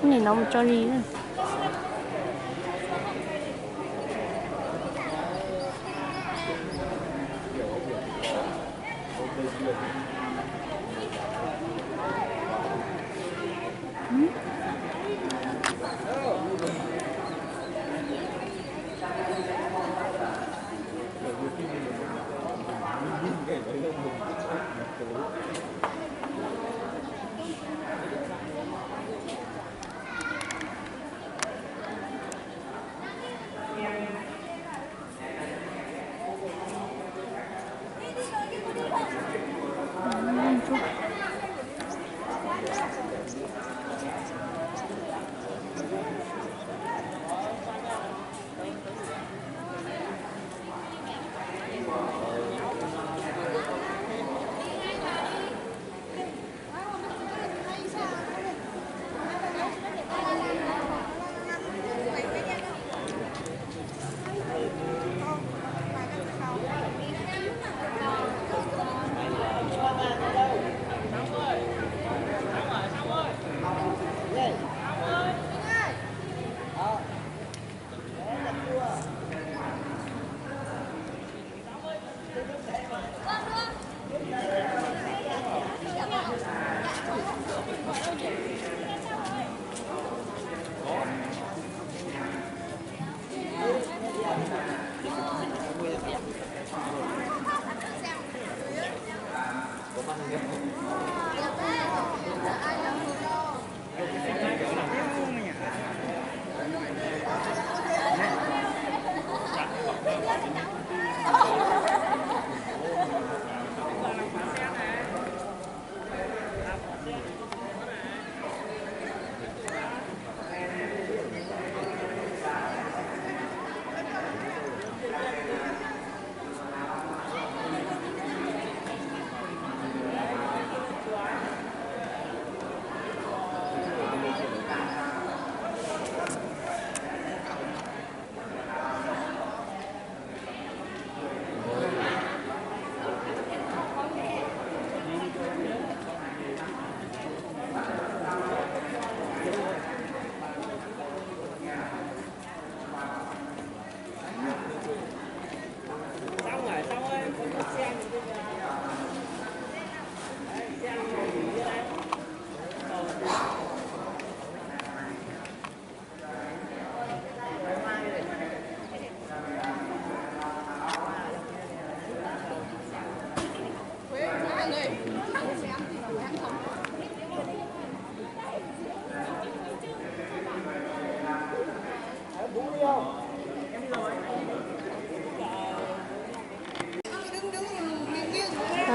cái này nó một cho đi nữa.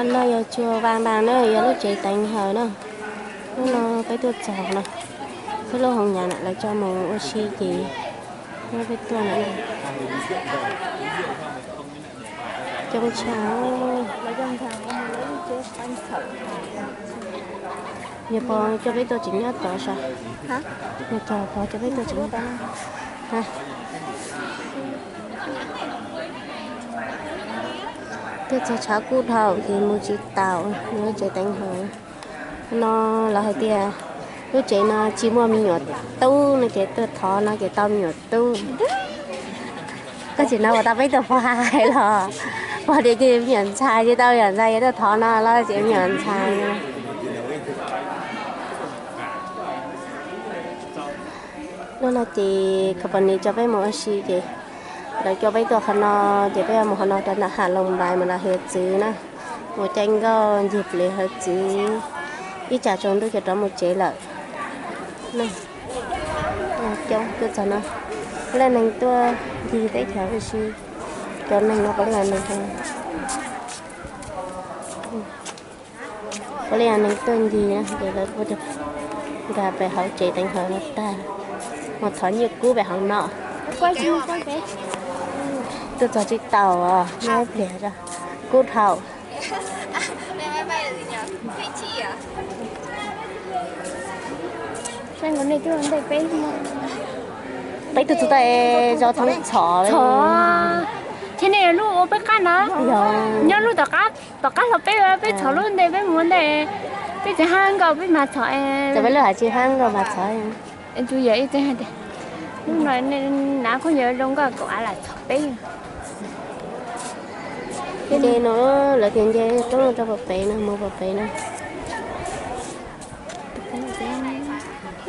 Nó giờ chùa vàng vàng nữa giờ nó chạy đánh hờ nữa nó cái tua chảo nè cái lô hồng nhà này là cho màu oxy gì nó cái tua này trong cháo lấy trong cháo lấy chế bánh thử giờ bò cho cái tua chính nhất đó sao hả giờ bò cho cái tua chính nhất ha cái cháo củ thảo thì mua chỉ tàu nó chạy đánh hờ nó là hơi tia lúc chạy nó chỉ mua mi nhọt tu nó chạy từ thọ nó chạy tao nhọt tu cái chuyện nào mà tao biết tao phải là và để cái nhận sai chứ tao nhận sai cái thọ nó là chỉ nhận sai đó là chị các bạn đi cho bé mua gì chị rồi cho bé tôi khăn nó chị bé một khăn nó trên là hạ lồng bài mà là hết chữ nè một tranh có dịp lệ hết chữ ít trả trốn tôi cho một chế lợi này trong tôi cho nó lên này tôi gì đấy theo cái gì cho nên nó có là này thôi có lẽ này tôi gì nữa để là vô được gà về hậu chế đánh hậu nó ta một thỏi nhiều cú về hàng nọ quay chứ quay bé tôi cho chiếc tàu à nó lẻ ra cú thầu máy bay là gì nhỉ? Phi chi à? Sao cái này tôi ăn đây bé không? Bé từ từ đây do thằng chó. Thế này lúc ô bé cá nó. Nhớ lúc tao cá là bé chó luôn đây bé muốn đây bé chỉ hang cầu bé mà chó. Giờ bé lừa chỉ hang cầu mà chó. em chú vậy thế hả lúc này nên nãy có nhớ đúng có quả là thật đấy cái dây nó là tiền dây trong cho bọc bể nè mua bọc bể nè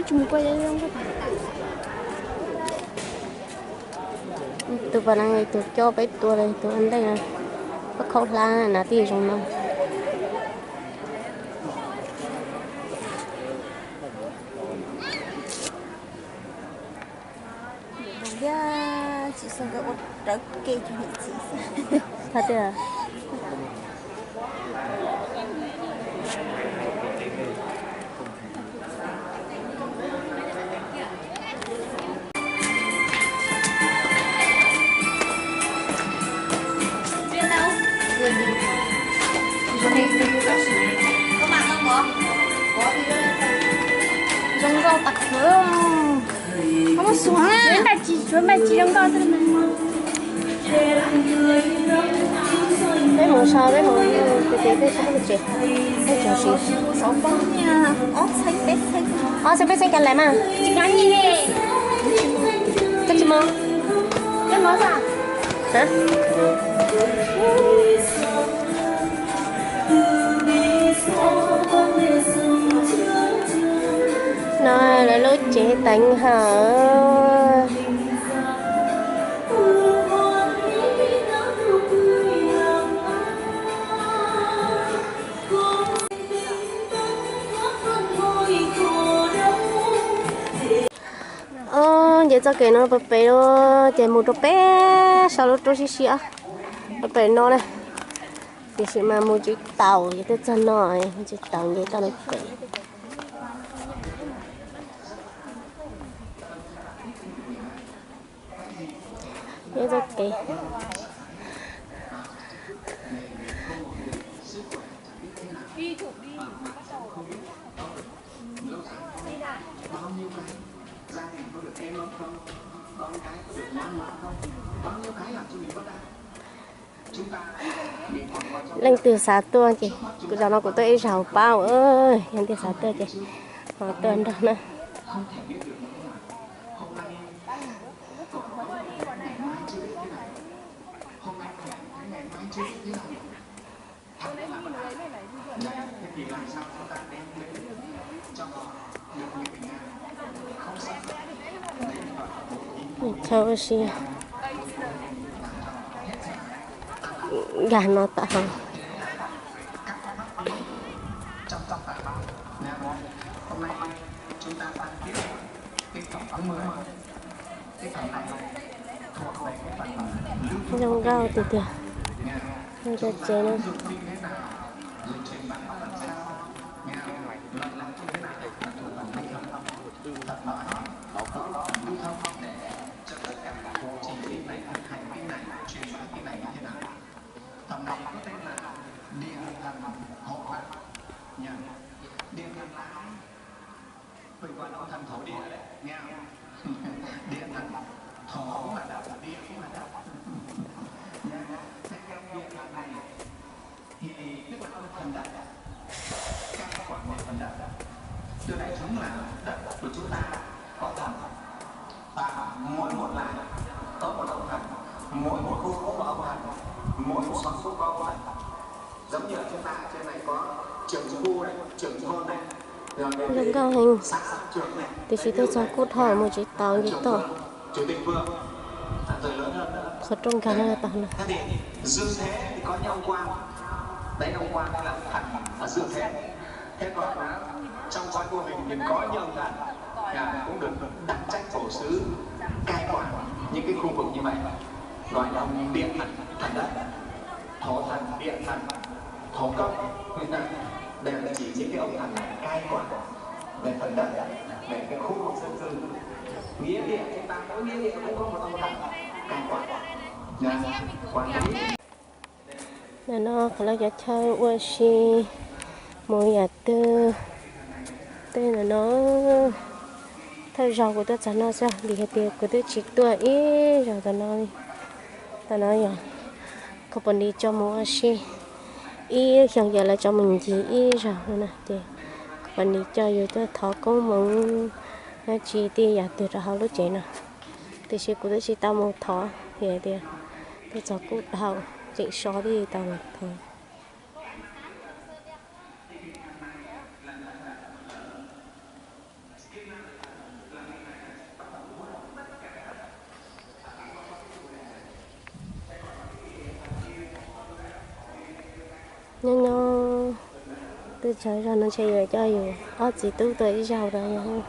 chúng qua đây không có tụi bạn này tụi cho bé tua đây tụi anh đây nè có khâu la nè tiền trong nó dạ chị xong cái ốt trái cây cho chị thật đấy à có mặt không bố? giống rau tặc nữa không có xuống á chuẩn bị chỉ giống rau thôi mà cái màu sao cái màu cái sao cái gì cái chỗ gì sáu bông nha ớt xanh bếp xanh sẽ biết xanh cái này mà chỉ ngắn như thế cái gì mà cái món sao hả nói là lúc chế tánh hả giờ cho cái nó bắp bể nó chạy một chỗ bé sau đó tôi xí bắp bể nó này thì sẽ mà một chiếc tàu vậy tôi chân nó một chiếc tàu vậy tao nó kể giờ cho cái lên từ xã tua chị cứ cho nó của tôi rào bao ơi lên từ xã tua chị họ tuần đó nè chào chị gà nó tạ hồng trong rau từ từ nó cho chế nó điều này chính là đất của chúng ta có thần và mỗi một làng có một ông thần, mỗi một khu có một ông thần, mỗi một xóm phố có ông thần. Giống như là chúng ta trên này có trưởng khu này, trưởng thôn này, đừng cao hình xã trưởng này, thì chỉ tôi cho cốt hỏi một chiếc tàu như tổ chủ tịch phường, rồi lớn hơn nữa. có trong cả là tàu này Thế thì dương thế thì có nhau quan, đấy ông quan là thần ở dương thế. Thế còn trong xóm của mình thì có nhiều thần cũng được đặc trách phổ sứ cai quản những cái khu vực như vậy, gọi là ông điện thần, thần đất, thổ thần, điện thần, thổ công, đều là chỉ những cái ông thần cai quản về phần đất, về cái khu vực dân cư. Nghĩa địa chúng ta mỗi nghĩa địa cũng có một ông thần cai quản, quản lý. là nó có là cho chơi qua xí một nhà tư tên là nó thay rau của tôi cho nó sao vì cái tiền của tôi chỉ tuổi ít rồi tao nói rồi có vấn đề cho mua xí ít hiện giờ là cho mình chỉ ít rồi nè thì vấn đề cho dù tôi thọ công mong nó chỉ đi giờ từ đó lúc chế nè từ khi cũng chỉ tao một thọ hiện đi từ cho cũng đầu chỉ số đi tao một thọ nhưng nó từ trời ra nó chơi rồi cho dù ở chỉ tu tới giàu rồi